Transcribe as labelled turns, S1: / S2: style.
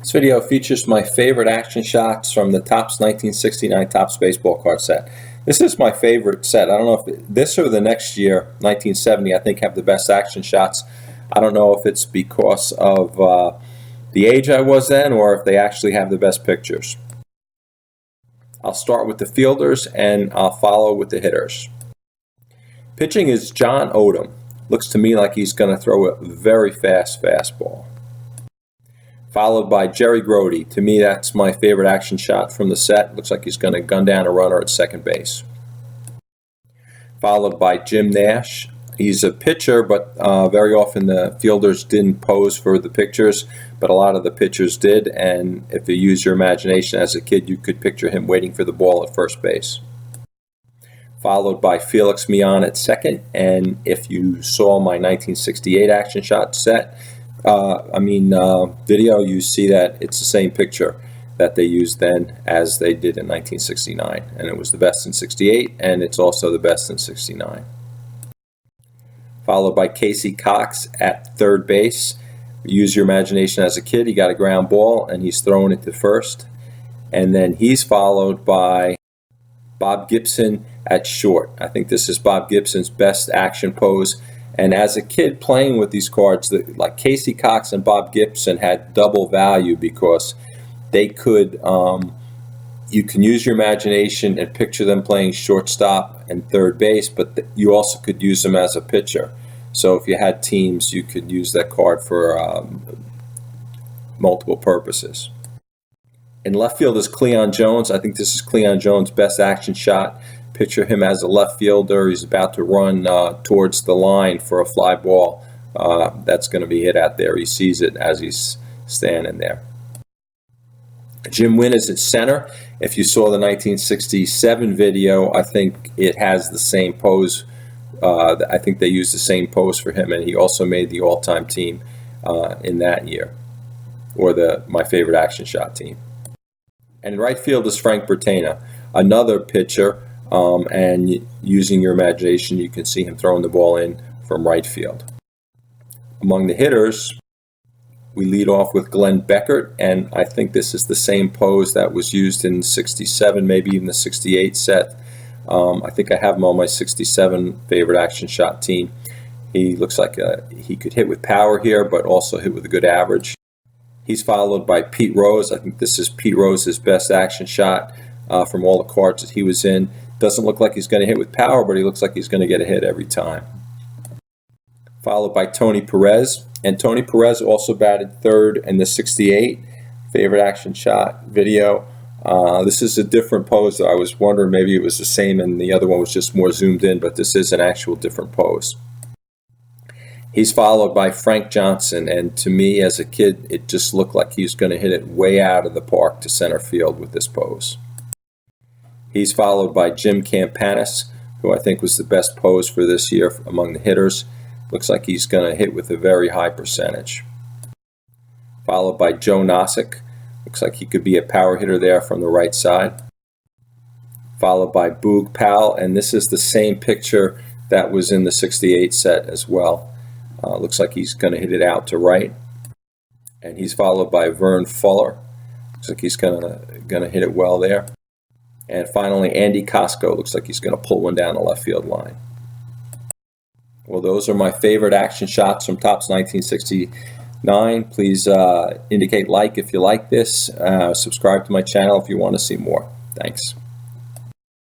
S1: This video features my favorite action shots from the Topps 1969 Topps baseball card set. This is my favorite set. I don't know if this or the next year, 1970, I think have the best action shots. I don't know if it's because of the age I was then or if they actually have the best pictures. I'll start with the fielders and I'll follow with the hitters. Pitching is John Odom. Looks to me like he's going to throw a very fast fastball. Followed by Jerry Grote. To me, that's my favorite action shot from the set. Looks like he's going to gun down a runner at second base. Followed by Jim Nash. He's a pitcher, but very often the fielders didn't pose for the pictures, but a lot of the pitchers did, and if you use your imagination as a kid, you could picture him waiting for the ball at first base. Followed by Felix Millan at second, and if you saw my 1968 action shot set, video, you see that it's the same picture that they used then as they did in 1969, and it was the best in 68, and it's also the best in 69. Followed by Casey Cox at third base. Use your imagination as a kid. He got a ground ball and he's throwing it to first, and then he's followed by Bob Gibson at short. I think this is Bob Gibson's best action pose. And as a kid playing with these cards, like Casey Cox and Bob Gibson had double value because they could, you can use your imagination and picture them playing shortstop and third base, but you also could use them as a pitcher. So if you had teams, you could use that card for multiple purposes. In left field is Cleon Jones. I think this is Cleon Jones' best action shot. Picture him as a left fielder. He's about to run towards the line for a fly ball that's going to be hit out there. He sees it as he's standing there. Jim Wynn is at center. If you saw the 1967 video, I think it has the same pose. I think they used the same pose for him, and he also made the all-time team in that year, or my favorite action shot team. And right field is Frank Bertana, another pitcher. And using your imagination, you can see him throwing the ball in from right field. Among the hitters, we lead off with Glenn Beckert, and I think this is the same pose that was used in 67, maybe even the 68 set. I think I have him on my 67 favorite action shot team. He looks like he could hit with power here, but also hit with a good average. He's followed by Pete Rose. I think this is Pete Rose's best action shot from all the cards that he was in. Doesn't look like he's going to hit with power, but he looks like he's going to get a hit every time. Followed by Tony Perez, and Tony Perez also batted third in the 68 favorite action shot video. This is a different pose. I was wondering maybe it was the same and the other one was just more zoomed in, but this is an actual different pose. He's followed by Frank Johnson, and to me as a kid it just looked like he was going to hit it way out of the park to center field with this pose. He's followed by Jim Campanis, who I think was the best pose for this year among the hitters. Looks like he's going to hit with a very high percentage. Followed by Joe Nosek. Looks like he could be a power hitter there from the right side. Followed by Boog Powell, and this is the same picture that was in the 68 set as well. Looks like he's going to hit it out to right. And he's followed by Vern Fuller. Looks like he's going to hit it well there. And finally, Andy Cosco. Looks like he's going to pull one down the left field line. Well, those are my favorite action shots from Topps 1969. Please indicate like if you like this. Subscribe to my channel if you want to see more. Thanks.